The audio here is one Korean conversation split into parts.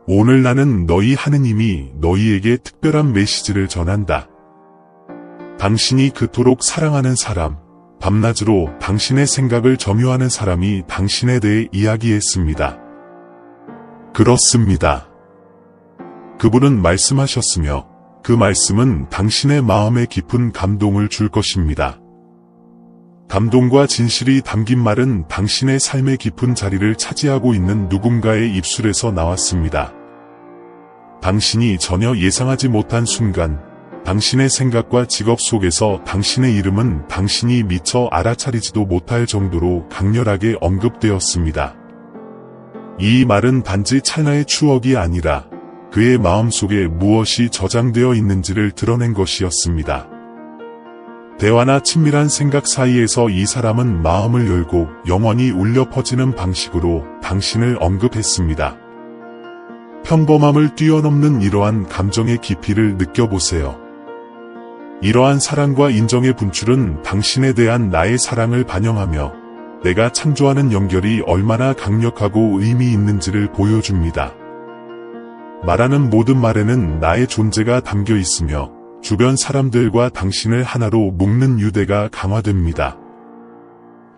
오늘 나는 너희 하느님이 너희에게 특별한 메시지를 전한다. 당신이 그토록 사랑하는 사람, 밤낮으로 당신의 생각을 점유하는 사람이 당신에 대해 이야기했습니다. 그렇습니다. 그분은 말씀하셨으며 그 말씀은 당신의 마음에 깊은 감동을 줄 것입니다. 감동과 진실이 담긴 말은 당신의 삶의 깊은 자리를 차지하고 있는 누군가의 입술에서 나왔습니다. 당신이 전혀 예상하지 못한 순간, 당신의 생각과 직업 속에서 당신의 이름은 당신이 미처 알아차리지도 못할 정도로 강렬하게 언급되었습니다. 이 말은 단지 찰나의 추억이 아니라 그의 마음속에 무엇이 저장되어 있는지를 드러낸 것이었습니다. 대화나 친밀한 생각 사이에서 이 사람은 마음을 열고 영원히 울려 퍼지는 방식으로 당신을 언급했습니다. 평범함을 뛰어넘는 이러한 감정의 깊이를 느껴보세요. 이러한 사랑과 인정의 분출은 당신에 대한 나의 사랑을 반영하며 내가 창조하는 연결이 얼마나 강력하고 의미 있는지를 보여줍니다. 말하는 모든 말에는 나의 존재가 담겨 있으며 주변 사람들과 당신을 하나로 묶는 유대가 강화됩니다.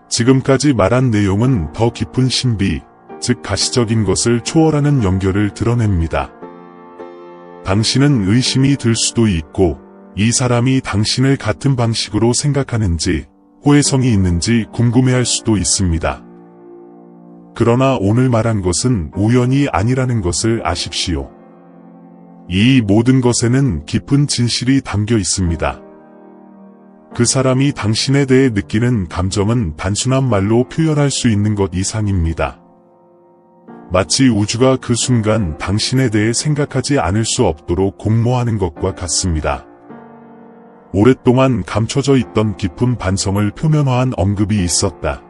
지금까지 말한 내용은 더 깊은 신비, 즉 가시적인 것을 초월하는 연결을 드러냅니다. 당신은 의심이 들 수도 있고 이 사람이 당신을 같은 방식으로 생각하는지 호혜성이 있는지 궁금해할 수도 있습니다. 그러나 오늘 말한 것은 우연이 아니라는 것을 아십시오. 이 모든 것에는 깊은 진실이 담겨 있습니다. 그 사람이 당신에 대해 느끼는 감정은 단순한 말로 표현할 수 있는 것 이상입니다. 마치 우주가 그 순간 당신에 대해 생각하지 않을 수 없도록 공모하는 것과 같습니다. 오랫동안 감춰져 있던 깊은 반성을 표면화한 언급이 있었다.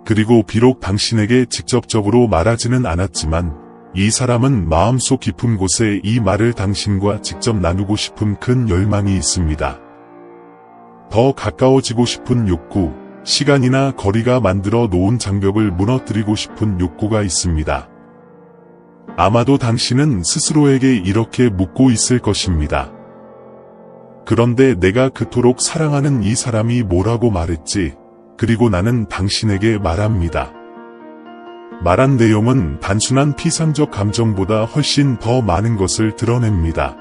그리고 비록 당신에게 직접적으로 말하지는 않았지만 이 사람은 마음속 깊은 곳에 이 말을 당신과 직접 나누고 싶은 큰 열망이 있습니다. 더 가까워지고 싶은 욕구, 시간이나 거리가 만들어 놓은 장벽을 무너뜨리고 싶은 욕구가 있습니다. 아마도 당신은 스스로에게 이렇게 묻고 있을 것입니다. 그런데 내가 그토록 사랑하는 이 사람이 뭐라고 말했지? 그리고 나는 당신에게 말합니다. 말한 내용은 단순한 피상적 감정보다 훨씬 더 많은 것을 드러냅니다.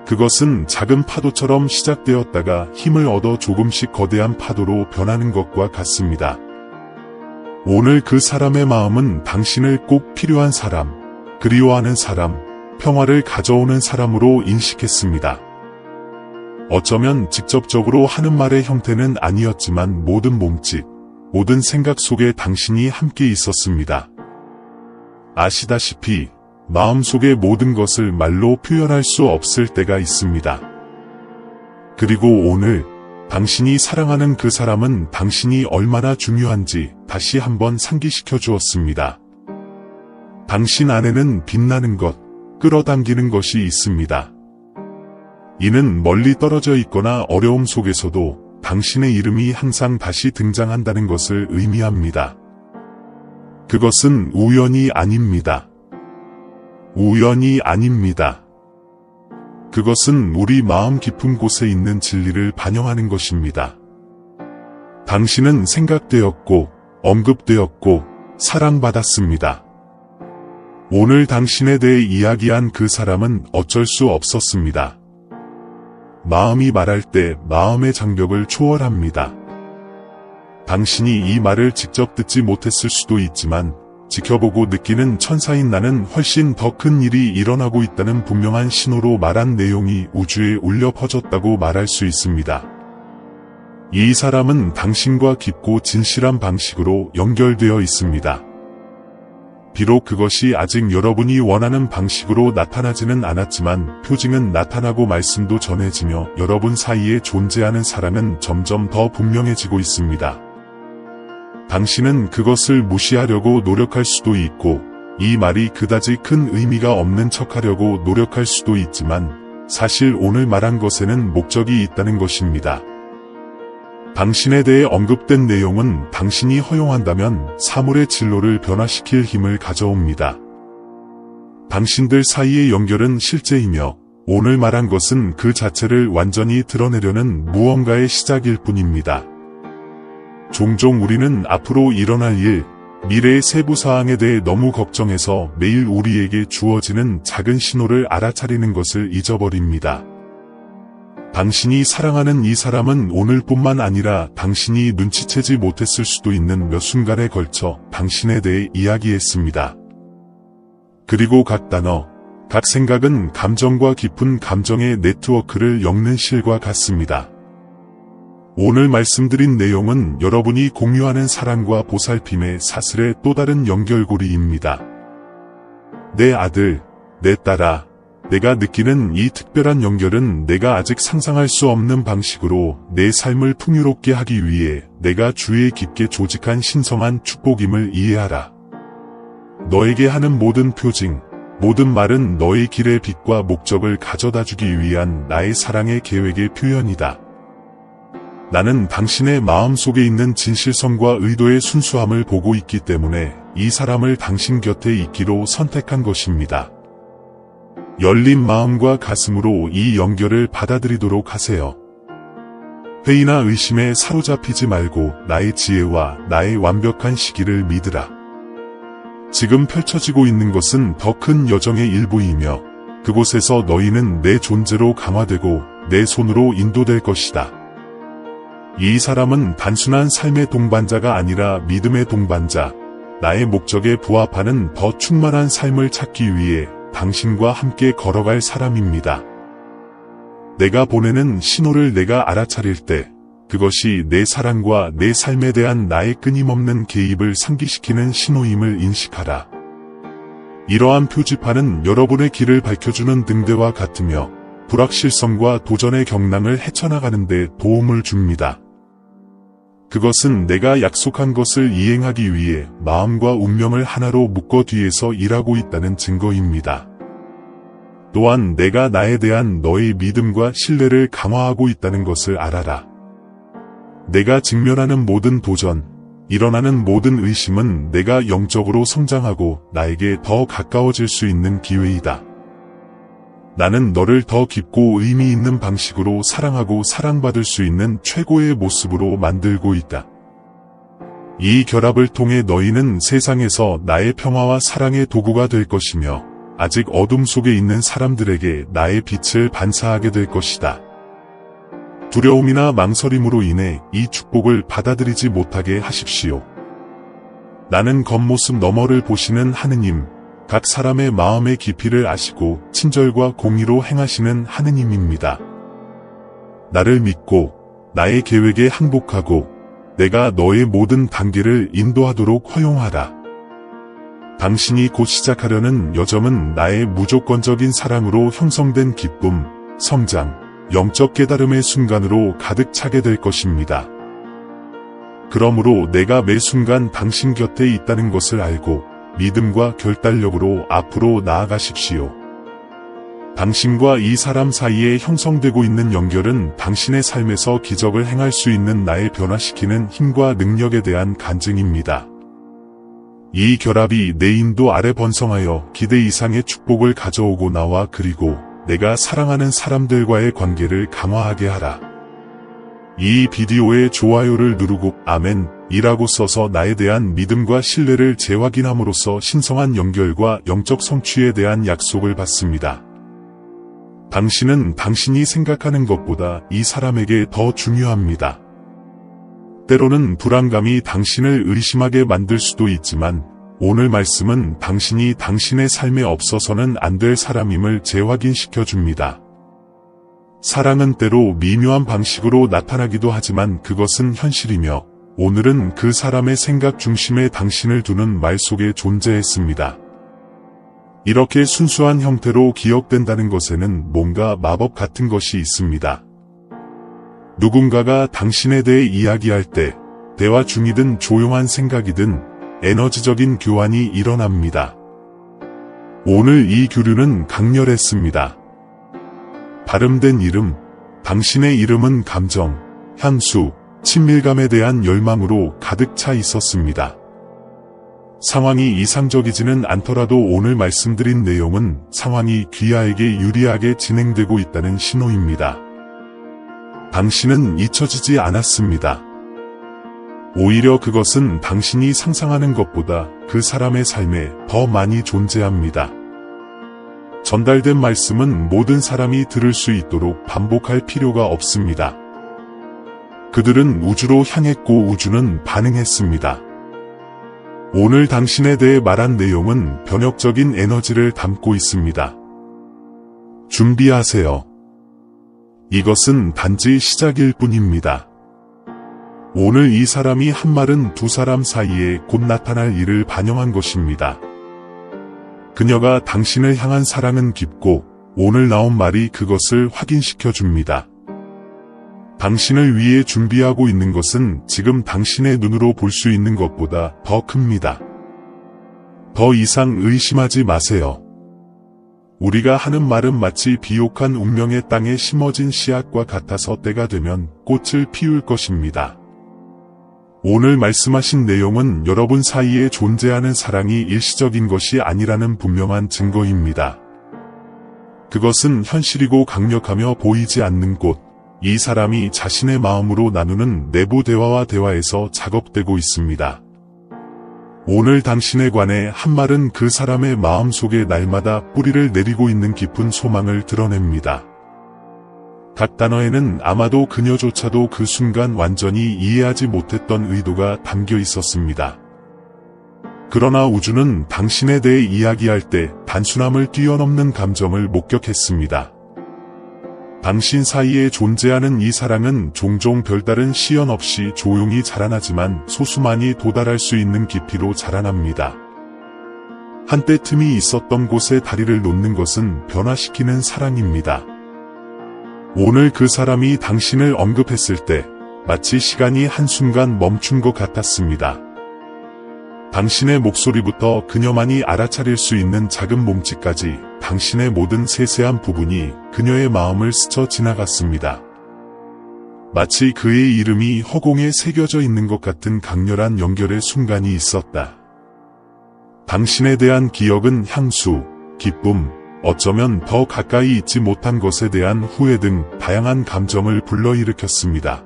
그것은 작은 파도처럼 시작되었다가 힘을 얻어 조금씩 거대한 파도로 변하는 것과 같습니다. 오늘 그 사람의 마음은 당신을 꼭 필요한 사람, 그리워하는 사람, 평화를 가져오는 사람으로 인식했습니다. 어쩌면 직접적으로 하는 말의 형태는 아니었지만 모든 몸짓, 모든 생각 속에 당신이 함께 있었습니다. 아시다시피 마음속의 모든 것을 말로 표현할 수 없을 때가 있습니다. 그리고 오늘 당신이 사랑하는 그 사람은 당신이 얼마나 중요한지 다시 한번 상기시켜 주었습니다. 당신 안에는 빛나는 것, 끌어당기는 것이 있습니다. 이는 멀리 떨어져 있거나 어려움 속에서도 당신의 이름이 항상 다시 등장한다는 것을 의미합니다. 그것은 우연이 아닙니다. 우연이 아닙니다. 그것은 우리 마음 깊은 곳에 있는 진리를 반영하는 것입니다. 당신은 생각되었고, 언급되었고, 사랑받았습니다. 오늘 당신에 대해 이야기한 그 사람은 어쩔 수 없었습니다. 마음이 말할 때 마음의 장벽을 초월합니다. 당신이 이 말을 직접 듣지 못했을 수도 있지만 지켜보고 느끼는 천사인 나는 훨씬 더 큰 일이 일어나고 있다는 분명한 신호로 말한 내용이 우주에 울려 퍼졌다고 말할 수 있습니다. 이 사람은 당신과 깊고 진실한 방식으로 연결되어 있습니다. 비록 그것이 아직 여러분이 원하는 방식으로 나타나지는 않았지만 표징은 나타나고 말씀도 전해지며 여러분 사이에 존재하는 사랑은 점점 더 분명해지고 있습니다. 당신은 그것을 무시하려고 노력할 수도 있고 이 말이 그다지 큰 의미가 없는 척하려고 노력할 수도 있지만 사실 오늘 말한 것에는 목적이 있다는 것입니다. 당신에 대해 언급된 내용은 당신이 허용한다면 사물의 진로를 변화시킬 힘을 가져옵니다. 당신들 사이의 연결은 실제이며 오늘 말한 것은 그 자체를 완전히 드러내려는 무언가의 시작일 뿐입니다. 종종 우리는 앞으로 일어날 일, 미래의 세부 사항에 대해 너무 걱정해서 매일 우리에게 주어지는 작은 신호를 알아차리는 것을 잊어버립니다. 당신이 사랑하는 이 사람은 오늘뿐만 아니라 당신이 눈치채지 못했을 수도 있는 몇 순간에 걸쳐 당신에 대해 이야기했습니다. 그리고 각 단어, 각 생각은 감정과 깊은 감정의 네트워크를 엮는 실과 같습니다. 오늘 말씀드린 내용은 여러분이 공유하는 사랑과 보살핌의 사슬의 또 다른 연결고리입니다. 내 아들, 내 딸아, 내가 느끼는 이 특별한 연결은 내가 아직 상상할 수 없는 방식으로 내 삶을 풍요롭게 하기 위해 내가 주위에 깊게 조직한 신성한 축복임을 이해하라. 너에게 하는 모든 표징, 모든 말은 너의 길의 빛과 목적을 가져다주기 위한 나의 사랑의 계획의 표현이다. 나는 당신의 마음속에 있는 진실성과 의도의 순수함을 보고 있기 때문에 이 사람을 당신 곁에 있기로 선택한 것입니다. 열린 마음과 가슴으로 이 연결을 받아들이도록 하세요. 회의나 의심에 사로잡히지 말고 나의 지혜와 나의 완벽한 시기를 믿으라. 지금 펼쳐지고 있는 것은 더 큰 여정의 일부이며 그곳에서 너희는 내 존재로 강화되고 내 손으로 인도될 것이다. 이 사람은 단순한 삶의 동반자가 아니라 믿음의 동반자, 나의 목적에 부합하는 더 충만한 삶을 찾기 위해 당신과 함께 걸어갈 사람입니다. 내가 보내는 신호를 내가 알아차릴 때 그것이 내 사랑과 내 삶에 대한 나의 끊임없는 개입을 상기시키는 신호임을 인식하라. 이러한 표지판은 여러분의 길을 밝혀주는 등대와 같으며 불확실성과 도전의 경랑을 헤쳐나가는 데 도움을 줍니다. 그것은 내가 약속한 것을 이행하기 위해 마음과 운명을 하나로 묶어 뒤에서 일하고 있다는 증거입니다. 또한 내가 나에 대한 너의 믿음과 신뢰를 강화하고 있다는 것을 알아라. 내가 직면하는 모든 도전, 일어나는 모든 의심은 내가 영적으로 성장하고 나에게 더 가까워질 수 있는 기회이다. 나는 너를 더 깊고 의미 있는 방식으로 사랑하고 사랑받을 수 있는 최고의 모습으로 만들고 있다. 이 결합을 통해 너희는 세상에서 나의 평화와 사랑의 도구가 될 것이며 아직 어둠 속에 있는 사람들에게 나의 빛을 반사하게 될 것이다. 두려움이나 망설임으로 인해 이 축복을 받아들이지 못하게 하십시오. 나는 겉모습 너머를 보시는 하느님, 각 사람의 마음의 깊이를 아시고 친절과 공의로 행하시는 하느님입니다. 나를 믿고 나의 계획에 항복하고 내가 너의 모든 단계를 인도하도록 허용하라. 당신이 곧 시작하려는 여정은 나의 무조건적인 사랑으로 형성된 기쁨, 성장, 영적 깨달음의 순간으로 가득 차게 될 것입니다. 그러므로 내가 매 순간 당신 곁에 있다는 것을 알고 믿음과 결단력으로 앞으로 나아가십시오. 당신과 이 사람 사이에 형성되고 있는 연결은 당신의 삶에서 기적을 행할 수 있는 나의 변화시키는 힘과 능력에 대한 간증입니다. 이 결합이 내 인도 아래 번성하여 기대 이상의 축복을 가져오고 나와 그리고 내가 사랑하는 사람들과의 관계를 강화하게 하라. 이 비디오에 좋아요를 누르고 아멘 이라고 써서 나에 대한 믿음과 신뢰를 재확인함으로써 신성한 연결과 영적 성취에 대한 약속을 받습니다. 당신은 당신이 생각하는 것보다 이 사람에게 더 중요합니다. 때로는 불안감이 당신을 의심하게 만들 수도 있지만 오늘 말씀은 당신이 당신의 삶에 없어서는 안 될 사람임을 재확인시켜 줍니다. 사랑은 때로 미묘한 방식으로 나타나기도 하지만 그것은 현실이며 오늘은 그 사람의 생각 중심에 당신을 두는 말 속에 존재했습니다. 이렇게 순수한 형태로 기억된다는 것에는 뭔가 마법 같은 것이 있습니다. 누군가가 당신에 대해 이야기할 때 대화 중이든 조용한 생각이든 에너지적인 교환이 일어납니다. 오늘 이 교류는 강렬했습니다. 발음된 이름, 당신의 이름은 감정, 향수, 친밀감에 대한 열망으로 가득 차 있었습니다. 상황이 이상적이지는 않더라도 오늘 말씀드린 내용은 상황이 귀하에게 유리하게 진행되고 있다는 신호입니다. 당신은 잊혀지지 않았습니다. 오히려 그것은 당신이 상상하는 것보다 그 사람의 삶에 더 많이 존재합니다. 전달된 말씀은 모든 사람이 들을 수 있도록 반복할 필요가 없습니다. 그들은 우주로 향했고 우주는 반응했습니다. 오늘 당신에 대해 말한 내용은 변혁적인 에너지를 담고 있습니다. 준비하세요. 이것은 단지 시작일 뿐입니다. 오늘 이 사람이 한 말은 두 사람 사이에 곧 나타날 일을 반영한 것입니다. 그녀가 당신을 향한 사랑은 깊고 오늘 나온 말이 그것을 확인시켜 줍니다. 당신을 위해 준비하고 있는 것은 지금 당신의 눈으로 볼 수 있는 것보다 더 큽니다. 더 이상 의심하지 마세요. 우리가 하는 말은 마치 비옥한 운명의 땅에 심어진 씨앗과 같아서 때가 되면 꽃을 피울 것입니다. 오늘 말씀하신 내용은 여러분 사이에 존재하는 사랑이 일시적인 것이 아니라는 분명한 증거입니다. 그것은 현실이고 강력하며 보이지 않는 곳, 이 사람이 자신의 마음으로 나누는 내부 대화와 대화에서 작업되고 있습니다. 오늘 당신에 관해 한 말은 그 사람의 마음 속에 날마다 뿌리를 내리고 있는 깊은 소망을 드러냅니다. 각 단어에는 아마도 그녀조차도 그 순간 완전히 이해하지 못했던 의도가 담겨 있었습니다. 그러나 우주는 당신에 대해 이야기할 때 단순함을 뛰어넘는 감정을 목격했습니다. 당신 사이에 존재하는 이 사랑은 종종 별다른 시연 없이 조용히 자라나지만 소수만이 도달할 수 있는 깊이로 자라납니다. 한때 틈이 있었던 곳에 다리를 놓는 것은 변화시키는 사랑입니다. 오늘 그 사람이 당신을 언급했을 때 마치 시간이 한순간 멈춘 것 같았습니다. 당신의 목소리부터 그녀만이 알아차릴 수 있는 작은 몸짓까지 당신의 모든 세세한 부분이 그녀의 마음을 스쳐 지나갔습니다. 마치 그의 이름이 허공에 새겨져 있는 것 같은 강렬한 연결의 순간이 있었다. 당신에 대한 기억은 향수, 기쁨, 어쩌면 더 가까이 있지 못한 것에 대한 후회 등 다양한 감정을 불러일으켰습니다.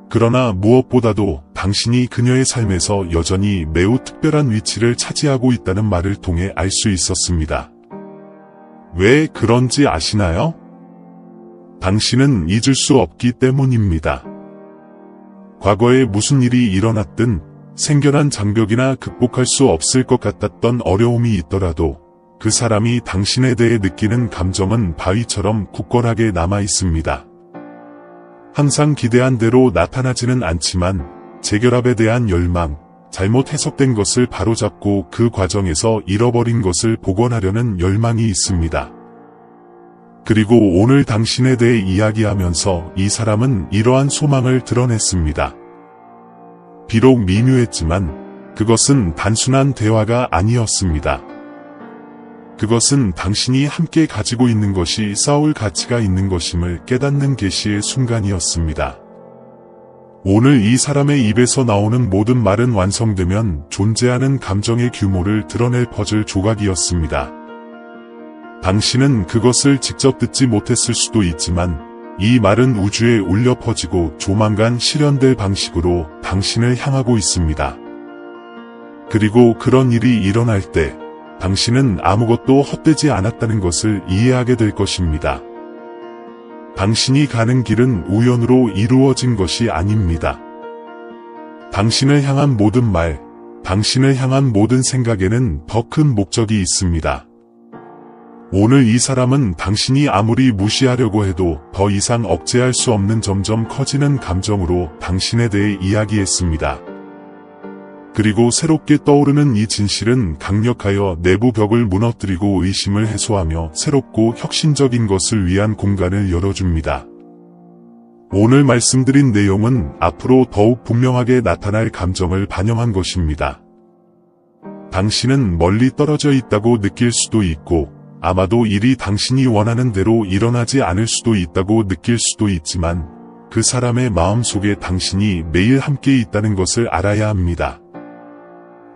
그러나 무엇보다도 당신이 그녀의 삶에서 여전히 매우 특별한 위치를 차지하고 있다는 말을 통해 알 수 있었습니다. 왜 그런지 아시나요? 당신은 잊을 수 없기 때문입니다. 과거에 무슨 일이 일어났든 생겨난 장벽이나 극복할 수 없을 것 같았던 어려움이 있더라도 그 사람이 당신에 대해 느끼는 감정은 바위처럼 굳건하게 남아 있습니다. 항상 기대한 대로 나타나지는 않지만 재결합에 대한 열망, 잘못 해석된 것을 바로잡고 그 과정에서 잃어버린 것을 복원하려는 열망이 있습니다. 그리고 오늘 당신에 대해 이야기하면서 이 사람은 이러한 소망을 드러냈습니다. 비록 미묘했지만 그것은 단순한 대화가 아니었습니다. 그것은 당신이 함께 가지고 있는 것이 싸울 가치가 있는 것임을 깨닫는 계시의 순간이었습니다. 오늘 이 사람의 입에서 나오는 모든 말은 완성되면 존재하는 감정의 규모를 드러낼 퍼즐 조각이었습니다. 당신은 그것을 직접 듣지 못했을 수도 있지만 이 말은 우주에 울려 퍼지고 조만간 실현될 방식으로 당신을 향하고 있습니다. 그리고 그런 일이 일어날 때 당신은 아무것도 헛되지 않았다는 것을 이해하게 될 것입니다. 당신이 가는 길은 우연으로 이루어진 것이 아닙니다. 당신을 향한 모든 말, 당신을 향한 모든 생각에는 더 큰 목적이 있습니다. 오늘 이 사람은 당신이 아무리 무시하려고 해도 더 이상 억제할 수 없는 점점 커지는 감정으로 당신에 대해 이야기했습니다. 그리고 새롭게 떠오르는 이 진실은 강력하여 내부 벽을 무너뜨리고 의심을 해소하며 새롭고 혁신적인 것을 위한 공간을 열어줍니다. 오늘 말씀드린 내용은 앞으로 더욱 분명하게 나타날 감정을 반영한 것입니다. 당신은 멀리 떨어져 있다고 느낄 수도 있고 아마도 일이 당신이 원하는 대로 일어나지 않을 수도 있다고 느낄 수도 있지만 그 사람의 마음 속에 당신이 매일 함께 있다는 것을 알아야 합니다.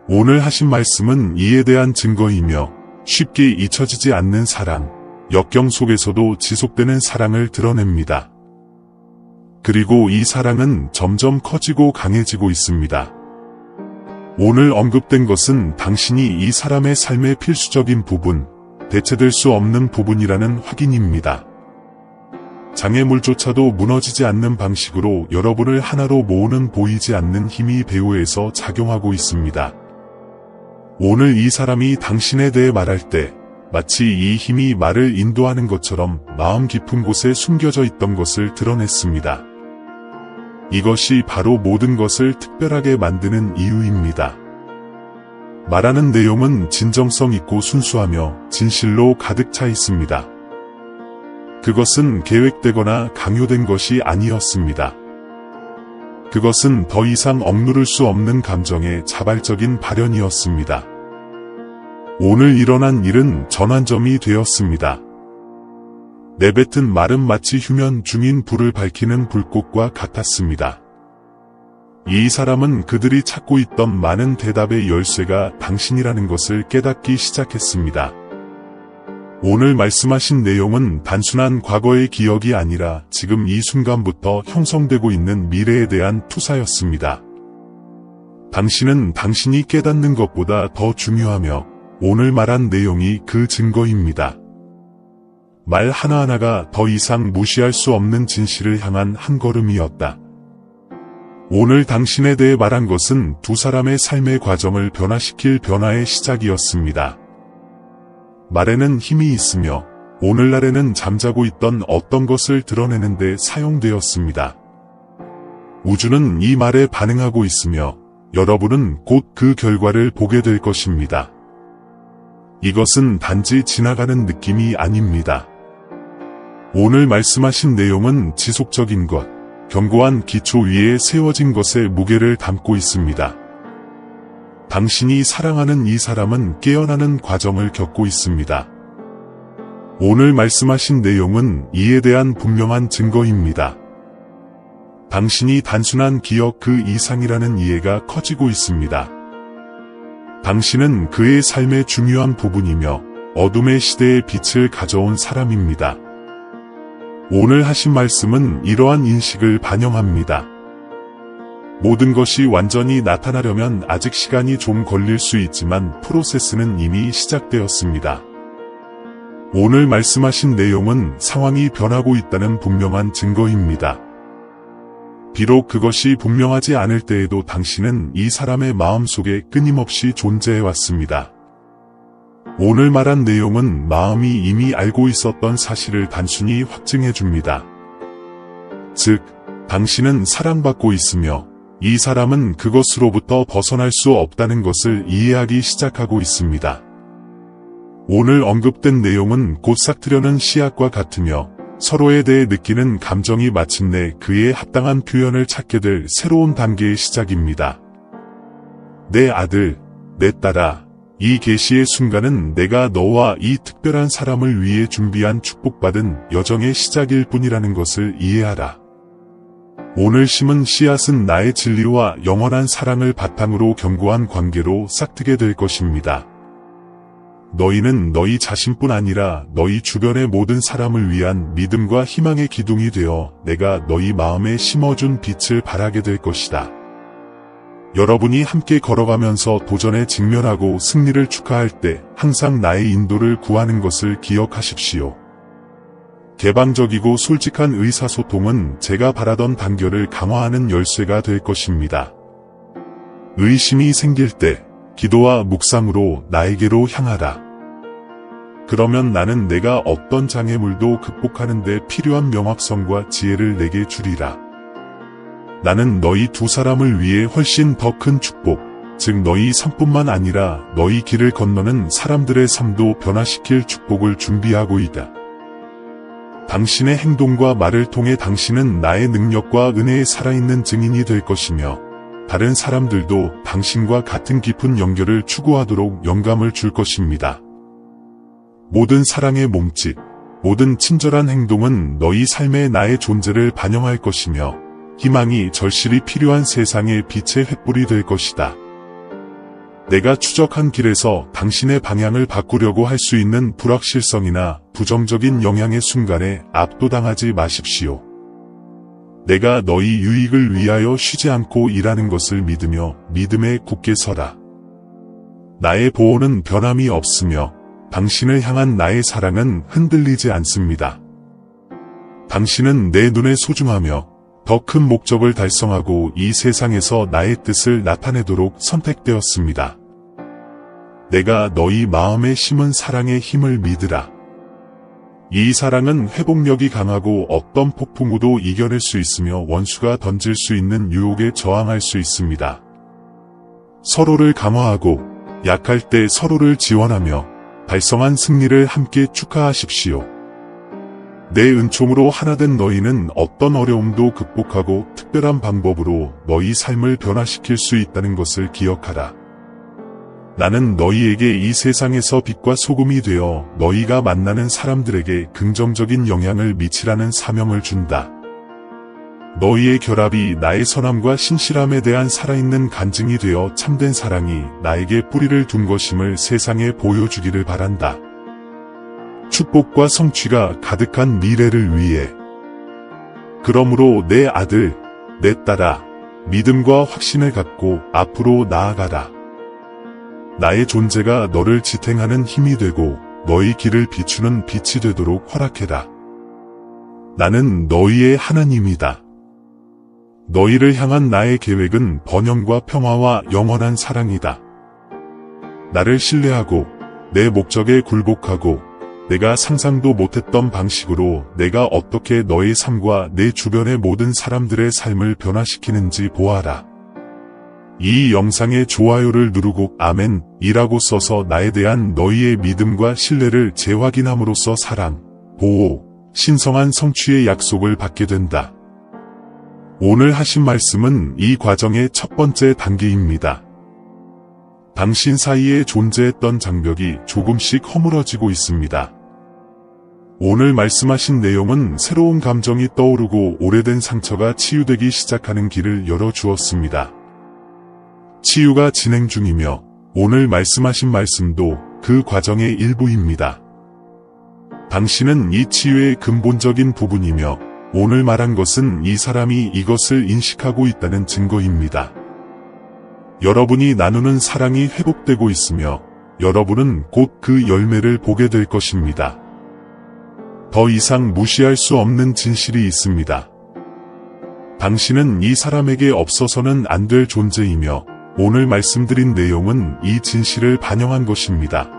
오늘 하신 말씀은 이에 대한 증거이며 쉽게 잊혀지지 않는 사랑, 역경 속에서도 지속되는 사랑을 드러냅니다. 그리고 이 사랑은 점점 커지고 강해지고 있습니다. 오늘 언급된 것은 당신이 이 사람의 삶의 필수적인 부분, 대체될 수 없는 부분이라는 확인입니다. 장애물조차도 무너지지 않는 방식으로 여러분을 하나로 모으는 보이지 않는 힘이 배후에서 작용하고 있습니다. 오늘 이 사람이 당신에 대해 말할 때 마치 이 힘이 말을 인도하는 것처럼 마음 깊은 곳에 숨겨져 있던 것을 드러냈습니다. 이것이 바로 모든 것을 특별하게 만드는 이유입니다. 말하는 내용은 진정성 있고 순수하며 진실로 가득 차 있습니다. 그것은 계획되거나 강요된 것이 아니었습니다. 그것은 더 이상 억누를 수 없는 감정의 자발적인 발현이었습니다. 오늘 일어난 일은 전환점이 되었습니다. 내뱉은 말은 마치 휴면 중인 불을 밝히는 불꽃과 같았습니다. 이 사람은 그들이 찾고 있던 많은 대답의 열쇠가 당신이라는 것을 깨닫기 시작했습니다. 오늘 말씀하신 내용은 단순한 과거의 기억이 아니라 지금 이 순간부터 형성되고 있는 미래에 대한 투사였습니다. 당신은 당신이 깨닫는 것보다 더 중요하며 오늘 말한 내용이 그 증거입니다. 말 하나하나가 더 이상 무시할 수 없는 진실을 향한 한 걸음이었다. 오늘 당신에 대해 말한 것은 두 사람의 삶의 과정을 변화시킬 변화의 시작이었습니다. 말에는 힘이 있으며 오늘날에는 잠자고 있던 어떤 것을 드러내는 데 사용되었습니다. 우주는 이 말에 반응하고 있으며 여러분은 곧 그 결과를 보게 될 것입니다. 이것은 단지 지나가는 느낌이 아닙니다. 오늘 말씀하신 내용은 지속적인 것, 견고한 기초 위에 세워진 것의 무게를 담고 있습니다. 당신이 사랑하는 이 사람은 깨어나는 과정을 겪고 있습니다. 오늘 말씀하신 내용은 이에 대한 분명한 증거입니다. 당신이 단순한 기억 그 이상이라는 이해가 커지고 있습니다. 당신은 그의 삶의 중요한 부분이며 어둠의 시대에 빛을 가져온 사람입니다. 오늘 하신 말씀은 이러한 인식을 반영합니다. 모든 것이 완전히 나타나려면 아직 시간이 좀 걸릴 수 있지만 프로세스는 이미 시작되었습니다. 오늘 말씀하신 내용은 상황이 변하고 있다는 분명한 증거입니다. 비록 그것이 분명하지 않을 때에도 당신은 이 사람의 마음속에 끊임없이 존재해왔습니다. 오늘 말한 내용은 마음이 이미 알고 있었던 사실을 단순히 확증해줍니다. 즉, 당신은 사랑받고 있으며 이 사람은 그것으로부터 벗어날 수 없다는 것을 이해하기 시작하고 있습니다. 오늘 언급된 내용은 곧 싹트려는 씨앗과 같으며 서로에 대해 느끼는 감정이 마침내 그에 합당한 표현을 찾게 될 새로운 단계의 시작입니다. 내 아들, 내 딸아, 이 계시의 순간은 내가 너와 이 특별한 사람을 위해 준비한 축복받은 여정의 시작일 뿐이라는 것을 이해하라. 오늘 심은 씨앗은 나의 진리와 영원한 사랑을 바탕으로 견고한 관계로 싹트게 될 것입니다. 너희는 너희 자신뿐 아니라 너희 주변의 모든 사람을 위한 믿음과 희망의 기둥이 되어 내가 너희 마음에 심어준 빛을 발하게 될 것이다. 여러분이 함께 걸어가면서 도전에 직면하고 승리를 축하할 때 항상 나의 인도를 구하는 것을 기억하십시오. 개방적이고 솔직한 의사소통은 제가 바라던 단결을 강화하는 열쇠가 될 것입니다. 의심이 생길 때 기도와 묵상으로 나에게로 향하라. 그러면 나는 내가 어떤 장애물도 극복하는 데 필요한 명확성과 지혜를 내게 주리라. 나는 너희 두 사람을 위해 훨씬 더 큰 축복, 즉 너희 삶뿐만 아니라 너희 길을 건너는 사람들의 삶도 변화시킬 축복을 준비하고 있다. 당신의 행동과 말을 통해 당신은 나의 능력과 은혜의 살아있는 증인이 될 것이며 다른 사람들도 당신과 같은 깊은 연결을 추구하도록 영감을 줄 것입니다. 모든 사랑의 몸짓, 모든 친절한 행동은 너희 삶에 나의 존재를 반영할 것이며 희망이 절실히 필요한 세상의 빛의 횃불이 될 것이다. 내가 추적한 길에서 당신의 방향을 바꾸려고 할 수 있는 불확실성이나 부정적인 영향의 순간에 압도당하지 마십시오. 내가 너희 유익을 위하여 쉬지 않고 일하는 것을 믿으며 믿음에 굳게 서라. 나의 보호는 변함이 없으며 당신을 향한 나의 사랑은 흔들리지 않습니다. 당신은 내 눈에 소중하며 더 큰 목적을 달성하고 이 세상에서 나의 뜻을 나타내도록 선택되었습니다. 내가 너희 마음에 심은 사랑의 힘을 믿으라. 이 사랑은 회복력이 강하고 어떤 폭풍우도 이겨낼 수 있으며 원수가 던질 수 있는 유혹에 저항할 수 있습니다. 서로를 강화하고 약할 때 서로를 지원하며 달성한 승리를 함께 축하하십시오. 내 은총으로 하나된 너희는 어떤 어려움도 극복하고 특별한 방법으로 너희 삶을 변화시킬 수 있다는 것을 기억하라. 나는 너희에게 이 세상에서 빛과 소금이 되어 너희가 만나는 사람들에게 긍정적인 영향을 미치라는 사명을 준다. 너희의 결합이 나의 선함과 신실함에 대한 살아있는 간증이 되어 참된 사랑이 나에게 뿌리를 둔 것임을 세상에 보여주기를 바란다. 축복과 성취가 가득한 미래를 위해. 그러므로 내 아들, 내 딸아, 믿음과 확신을 갖고 앞으로 나아가라. 나의 존재가 너를 지탱하는 힘이 되고 너희 길을 비추는 빛이 되도록 허락해라. 나는 너희의 하나님이다. 너희를 향한 나의 계획은 번영과 평화와 영원한 사랑이다. 나를 신뢰하고 내 목적에 굴복하고 내가 상상도 못했던 방식으로 내가 어떻게 너의 삶과 내 주변의 모든 사람들의 삶을 변화시키는지 보아라. 이 영상에 좋아요를 누르고 아멘이라고 써서 나에 대한 너희의 믿음과 신뢰를 재확인함으로써 사랑, 보호, 신성한 성취의 약속을 받게 된다. 오늘 하신 말씀은 이 과정의 첫 번째 단계입니다. 당신 사이에 존재했던 장벽이 조금씩 허물어지고 있습니다. 오늘 말씀하신 내용은 새로운 감정이 떠오르고 오래된 상처가 치유되기 시작하는 길을 열어주었습니다. 치유가 진행 중이며 오늘 말씀하신 말씀도 그 과정의 일부입니다. 당신은 이 치유의 근본적인 부분이며 오늘 말한 것은 이 사람이 이것을 인식하고 있다는 증거입니다. 여러분이 나누는 사랑이 회복되고 있으며 여러분은 곧 그 열매를 보게 될 것입니다. 더 이상 무시할 수 없는 진실이 있습니다. 당신은 이 사람에게 없어서는 안 될 존재이며 오늘 말씀드린 내용은 이 진실을 반영한 것입니다.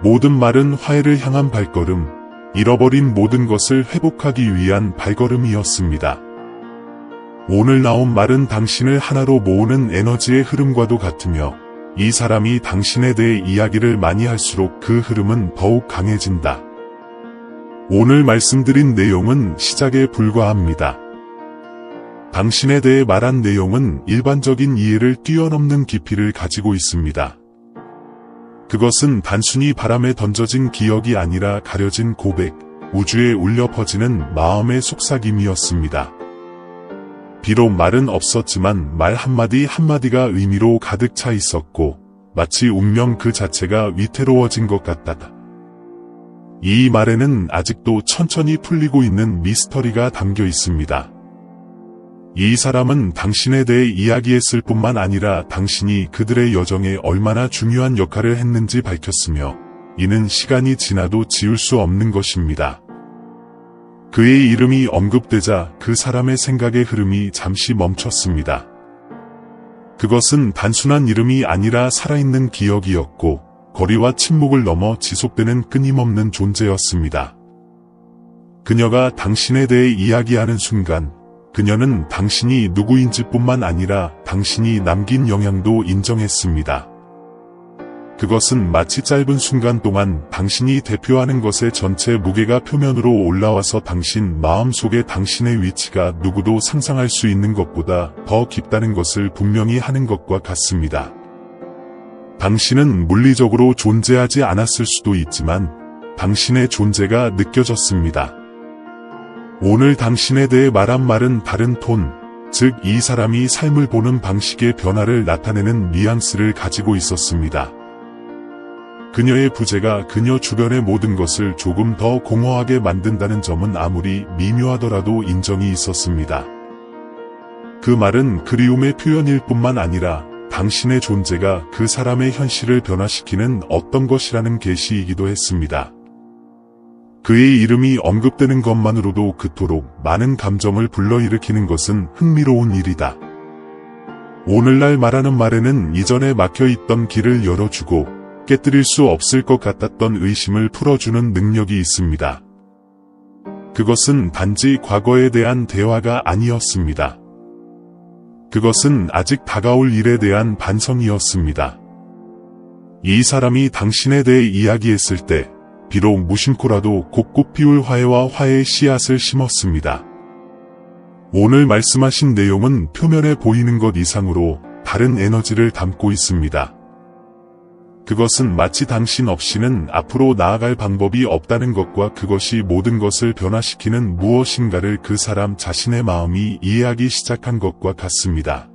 모든 말은 화해를 향한 발걸음, 잃어버린 모든 것을 회복하기 위한 발걸음이었습니다. 오늘 나온 말은 당신을 하나로 모으는 에너지의 흐름과도 같으며 이 사람이 당신에 대해 이야기를 많이 할수록 그 흐름은 더욱 강해진다. 오늘 말씀드린 내용은 시작에 불과합니다. 당신에 대해 말한 내용은 일반적인 이해를 뛰어넘는 깊이를 가지고 있습니다. 그것은 단순히 바람에 던져진 기억이 아니라 가려진 고백, 우주에 울려 퍼지는 마음의 속삭임이었습니다. 비록 말은 없었지만 말 한마디 한마디가 의미로 가득 차 있었고 마치 운명 그 자체가 위태로워진 것 같다. 이 말에는 아직도 천천히 풀리고 있는 미스터리가 담겨 있습니다. 이 사람은 당신에 대해 이야기했을 뿐만 아니라 당신이 그들의 여정에 얼마나 중요한 역할을 했는지 밝혔으며 이는 시간이 지나도 지울 수 없는 것입니다. 그의 이름이 언급되자 그 사람의 생각의 흐름이 잠시 멈췄습니다. 그것은 단순한 이름이 아니라 살아있는 기억이었고 거리와 침묵을 넘어 지속되는 끊임없는 존재였습니다. 그녀가 당신에 대해 이야기하는 순간 그녀는 당신이 누구인지 뿐만 아니라 당신이 남긴 영향도 인정했습니다. 그것은 마치 짧은 순간 동안 당신이 대표하는 것의 전체 무게가 표면으로 올라와서 당신 마음속에 당신의 위치가 누구도 상상할 수 있는 것보다 더 깊다는 것을 분명히 하는 것과 같습니다. 당신은 물리적으로 존재하지 않았을 수도 있지만 당신의 존재가 느껴졌습니다. 오늘 당신에 대해 말한 말은 다른 톤, 즉 이 사람이 삶을 보는 방식의 변화를 나타내는 뉘앙스를 가지고 있었습니다. 그녀의 부재가 그녀 주변의 모든 것을 조금 더 공허하게 만든다는 점은 아무리 미묘하더라도 인정이 있었습니다. 그 말은 그리움의 표현일 뿐만 아니라 당신의 존재가 그 사람의 현실을 변화시키는 어떤 것이라는 계시이기도 했습니다. 그의 이름이 언급되는 것만으로도 그토록 많은 감정을 불러일으키는 것은 흥미로운 일이다. 오늘날 말하는 말에는 이전에 막혀있던 길을 열어주고 깨뜨릴 수 없을 것 같았던 의심을 풀어주는 능력이 있습니다. 그것은 단지 과거에 대한 대화가 아니었습니다. 그것은 아직 다가올 일에 대한 반성이었습니다. 이 사람이 당신에 대해 이야기했을 때 비록 무심코라도 곳곳 피울 화해와 화해의 씨앗을 심었습니다. 오늘 말씀하신 내용은 표면에 보이는 것 이상으로 다른 에너지를 담고 있습니다. 그것은 마치 당신 없이는 앞으로 나아갈 방법이 없다는 것과 그것이 모든 것을 변화시키는 무엇인가를 그 사람 자신의 마음이 이해하기 시작한 것과 같습니다.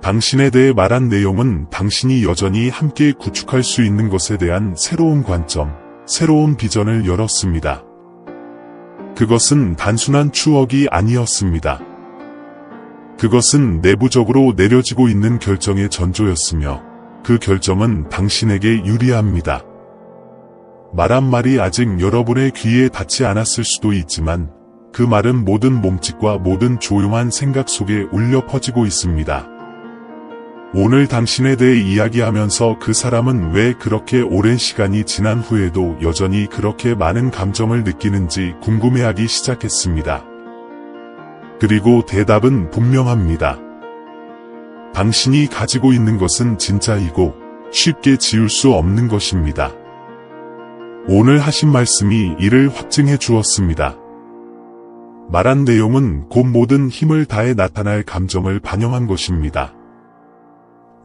당신에 대해 말한 내용은 당신이 여전히 함께 구축할 수 있는 것에 대한 새로운 관점, 새로운 비전을 열었습니다. 그것은 단순한 추억이 아니었습니다. 그것은 내부적으로 내려지고 있는 결정의 전조였으며 그 결정은 당신에게 유리합니다. 말한 말이 아직 여러분의 귀에 닿지 않았을 수도 있지만 그 말은 모든 몸짓과 모든 조용한 생각 속에 울려 퍼지고 있습니다. 오늘 당신에 대해 이야기하면서 그 사람은 왜 그렇게 오랜 시간이 지난 후에도 여전히 그렇게 많은 감정을 느끼는지 궁금해하기 시작했습니다. 그리고 대답은 분명합니다. 당신이 가지고 있는 것은 진짜이고 쉽게 지울 수 없는 것입니다. 오늘 하신 말씀이 이를 확증해 주었습니다. 말한 내용은 곧 모든 힘을 다해 나타날 감정을 반영한 것입니다.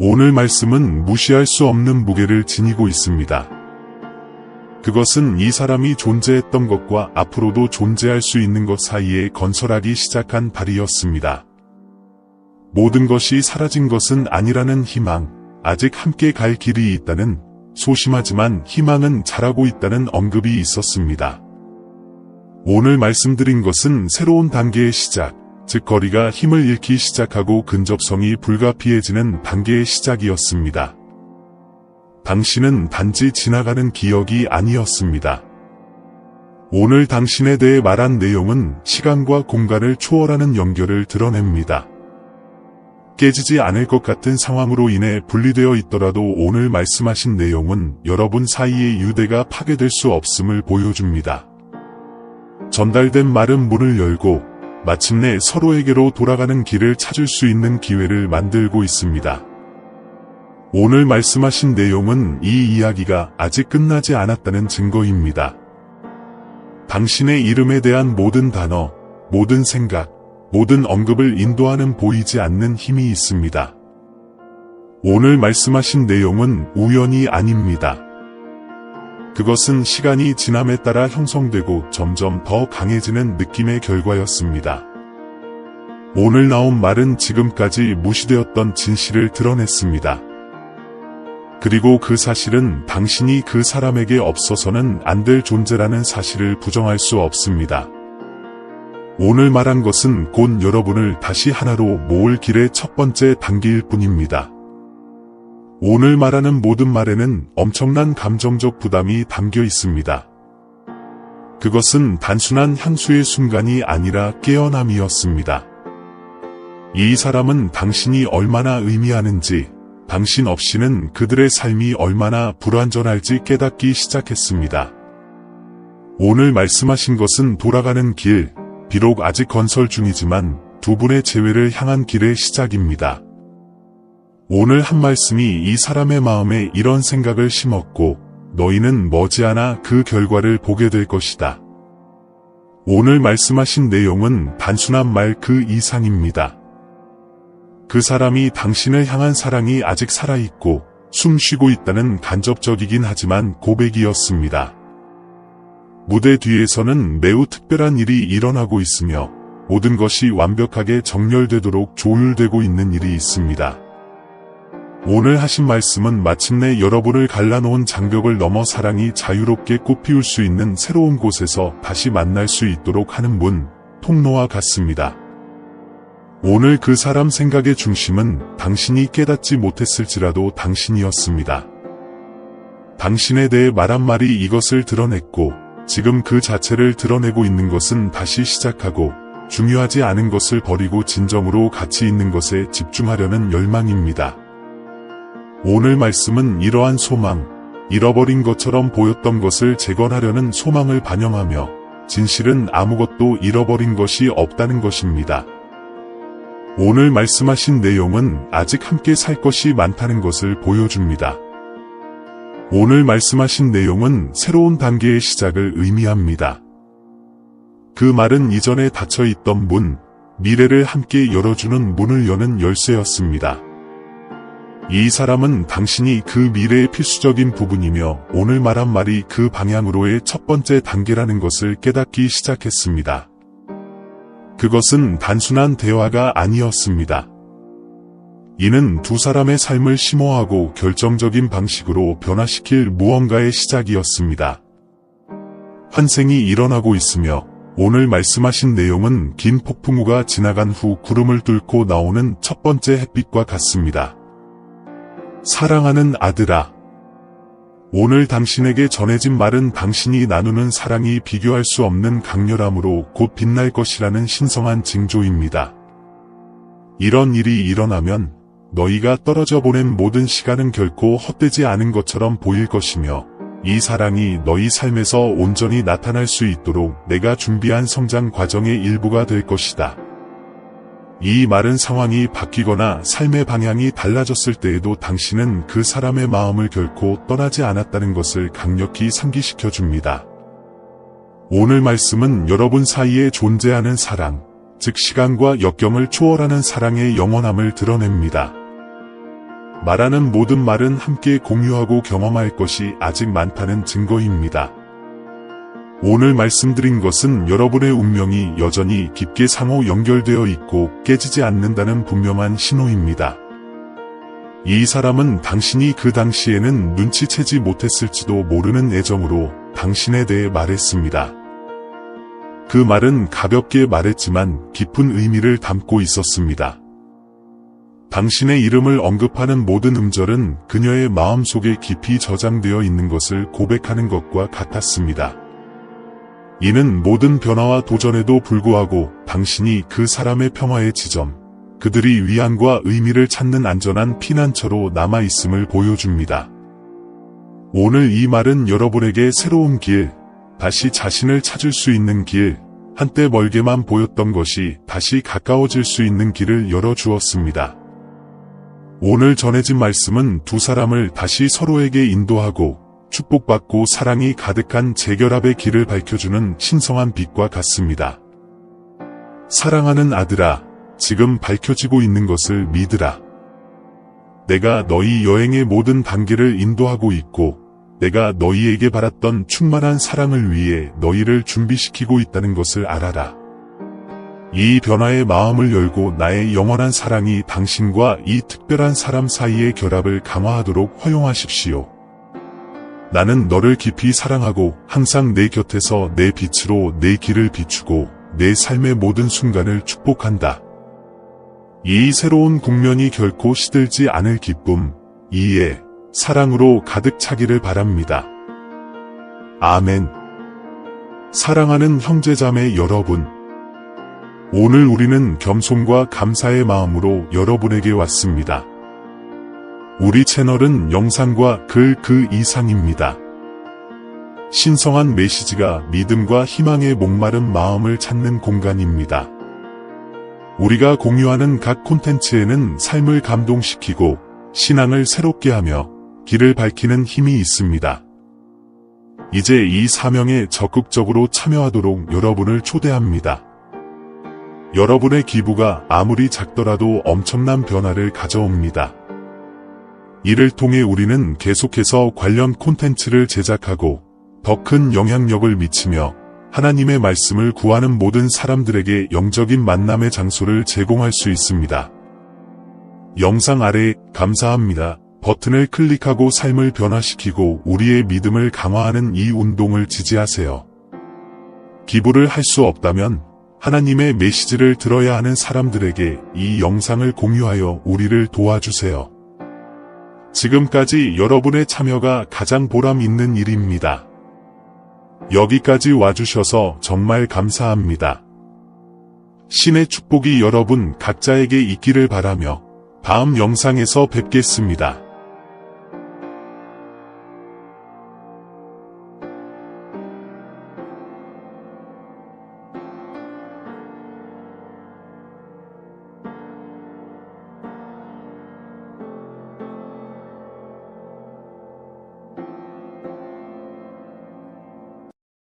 오늘 말씀은 무시할 수 없는 무게를 지니고 있습니다. 그것은 이 사람이 존재했던 것과 앞으로도 존재할 수 있는 것 사이에 건설하기 시작한 발이었습니다. 모든 것이 사라진 것은 아니라는 희망, 아직 함께 갈 길이 있다는 소심하지만 희망은 자라고 있다는 언급이 있었습니다. 오늘 말씀드린 것은 새로운 단계의 시작, 즉 거리가 힘을 잃기 시작하고 근접성이 불가피해지는 단계의 시작이었습니다. 당신은 단지 지나가는 기억이 아니었습니다. 오늘 당신에 대해 말한 내용은 시간과 공간을 초월하는 연결을 드러냅니다. 깨지지 않을 것 같은 상황으로 인해 분리되어 있더라도 오늘 말씀하신 내용은 여러분 사이의 유대가 파괴될 수 없음을 보여줍니다. 전달된 말은 문을 열고 마침내 서로에게로 돌아가는 길을 찾을 수 있는 기회를 만들고 있습니다. 오늘 말씀하신 내용은 이 이야기가 아직 끝나지 않았다는 증거입니다. 당신의 이름에 대한 모든 단어, 모든 생각, 모든 언급을 인도하는 보이지 않는 힘이 있습니다. 오늘 말씀하신 내용은 우연이 아닙니다. 그것은 시간이 지남에 따라 형성되고 점점 더 강해지는 느낌의 결과였습니다. 오늘 나온 말은 지금까지 무시되었던 진실을 드러냈습니다. 그리고 그 사실은 당신이 그 사람에게 없어서는 안 될 존재라는 사실을 부정할 수 없습니다. 오늘 말한 것은 곧 여러분을 다시 하나로 모을 길의 첫 번째 단계일 뿐입니다. 오늘 말하는 모든 말에는 엄청난 감정적 부담이 담겨 있습니다. 그것은 단순한 향수의 순간이 아니라 깨어남이었습니다. 이 사람은 당신이 얼마나 의미하는지, 당신 없이는 그들의 삶이 얼마나 불완전할지 깨닫기 시작했습니다. 오늘 말씀하신 것은 돌아가는 길, 비록 아직 건설 중이지만 두 분의 재회를 향한 길의 시작입니다. 오늘 한 말씀이 이 사람의 마음에 이런 생각을 심었고 너희는 머지않아 그 결과를 보게 될 것이다. 오늘 말씀하신 내용은 단순한 말 그 이상입니다. 그 사람이 당신을 향한 사랑이 아직 살아있고 숨쉬고 있다는 간접적이긴 하지만 고백이었습니다. 무대 뒤에서는 매우 특별한 일이 일어나고 있으며 모든 것이 완벽하게 정렬되도록 조율되고 있는 일이 있습니다. 오늘 하신 말씀은 마침내 여러분을 갈라놓은 장벽을 넘어 사랑이 자유롭게 꽃피울 수 있는 새로운 곳에서 다시 만날 수 있도록 하는 문, 통로와 같습니다. 오늘 그 사람 생각의 중심은 당신이 깨닫지 못했을지라도 당신이었습니다. 당신에 대해 말한 말이 이것을 드러냈고, 지금 그 자체를 드러내고 있는 것은 다시 시작하고, 중요하지 않은 것을 버리고 진정으로 가치 있는 것에 집중하려는 열망입니다. 오늘 말씀은 이러한 소망, 잃어버린 것처럼 보였던 것을 재건하려는 소망을 반영하며, 진실은 아무것도 잃어버린 것이 없다는 것입니다. 오늘 말씀하신 내용은 아직 함께 살 것이 많다는 것을 보여줍니다. 오늘 말씀하신 내용은 새로운 단계의 시작을 의미합니다. 그 말은 이전에 닫혀있던 문, 미래를 함께 열어주는 문을 여는 열쇠였습니다. 이 사람은 당신이 그 미래의 필수적인 부분이며 오늘 말한 말이 그 방향으로의 첫 번째 단계라는 것을 깨닫기 시작했습니다. 그것은 단순한 대화가 아니었습니다. 이는 두 사람의 삶을 심오하고 결정적인 방식으로 변화시킬 무언가의 시작이었습니다. 환생이 일어나고 있으며 오늘 말씀하신 내용은 긴 폭풍우가 지나간 후 구름을 뚫고 나오는 첫 번째 햇빛과 같습니다. 사랑하는 아들아, 오늘 당신에게 전해진 말은 당신이 나누는 사랑이 비교할 수 없는 강렬함으로 곧 빛날 것이라는 신성한 징조입니다. 이런 일이 일어나면 너희가 떨어져 보낸 모든 시간은 결코 헛되지 않은 것처럼 보일 것이며 이 사랑이 너희 삶에서 온전히 나타날 수 있도록 내가 준비한 성장 과정의 일부가 될 것이다. 이 말은 상황이 바뀌거나 삶의 방향이 달라졌을 때에도 당신은 그 사람의 마음을 결코 떠나지 않았다는 것을 강력히 상기시켜 줍니다. 오늘 말씀은 여러분 사이에 존재하는 사랑, 즉 시간과 역경을 초월하는 사랑의 영원함을 드러냅니다. 말하는 모든 말은 함께 공유하고 경험할 것이 아직 많다는 증거입니다. 오늘 말씀드린 것은 여러분의 운명이 여전히 깊게 상호 연결되어 있고 깨지지 않는다는 분명한 신호입니다. 이 사람은 당신이 그 당시에는 눈치채지 못했을지도 모르는 애정으로 당신에 대해 말했습니다. 그 말은 가볍게 말했지만 깊은 의미를 담고 있었습니다. 당신의 이름을 언급하는 모든 음절은 그녀의 마음속에 깊이 저장되어 있는 것을 고백하는 것과 같았습니다. 이는 모든 변화와 도전에도 불구하고 당신이 그 사람의 평화의 지점, 그들이 위안과 의미를 찾는 안전한 피난처로 남아있음을 보여줍니다. 오늘 이 말은 여러분에게 새로운 길, 다시 자신을 찾을 수 있는 길, 한때 멀게만 보였던 것이 다시 가까워질 수 있는 길을 열어주었습니다. 오늘 전해진 말씀은 두 사람을 다시 서로에게 인도하고 축복받고 사랑이 가득한 재결합의 길을 밝혀주는 신성한 빛과 같습니다. 사랑하는 아들아, 지금 밝혀지고 있는 것을 믿으라. 내가 너희 여행의 모든 단계를 인도하고 있고 내가 너희에게 바랐던 충만한 사랑을 위해 너희를 준비시키고 있다는 것을 알아라. 이 변화의 마음을 열고 나의 영원한 사랑이 당신과 이 특별한 사람 사이의 결합을 강화하도록 허용하십시오. 나는 너를 깊이 사랑하고 항상 내 곁에서 내 빛으로 내 길을 비추고 내 삶의 모든 순간을 축복한다. 이 새로운 국면이 결코 시들지 않을 기쁨, 이해, 사랑으로 가득 차기를 바랍니다. 아멘. 사랑하는 형제자매 여러분, 오늘 우리는 겸손과 감사의 마음으로 여러분에게 왔습니다. 우리 채널은 영상과 글 그 이상입니다. 신성한 메시지가 믿음과 희망의 목마른 마음을 찾는 공간입니다. 우리가 공유하는 각 콘텐츠에는 삶을 감동시키고 신앙을 새롭게 하며 길을 밝히는 힘이 있습니다. 이제 이 사명에 적극적으로 참여하도록 여러분을 초대합니다. 여러분의 기부가 아무리 작더라도 엄청난 변화를 가져옵니다. 이를 통해 우리는 계속해서 관련 콘텐츠를 제작하고 더 큰 영향력을 미치며 하나님의 말씀을 구하는 모든 사람들에게 영적인 만남의 장소를 제공할 수 있습니다. 영상 아래 감사합니다 버튼을 클릭하고 삶을 변화시키고 우리의 믿음을 강화하는 이 운동을 지지하세요. 기부를 할 수 없다면 하나님의 메시지를 들어야 하는 사람들에게 이 영상을 공유하여 우리를 도와주세요. 지금까지 여러분의 참여가 가장 보람 있는 일입니다. 여기까지 와주셔서 정말 감사합니다. 신의 축복이 여러분 각자에게 있기를 바라며 다음 영상에서 뵙겠습니다.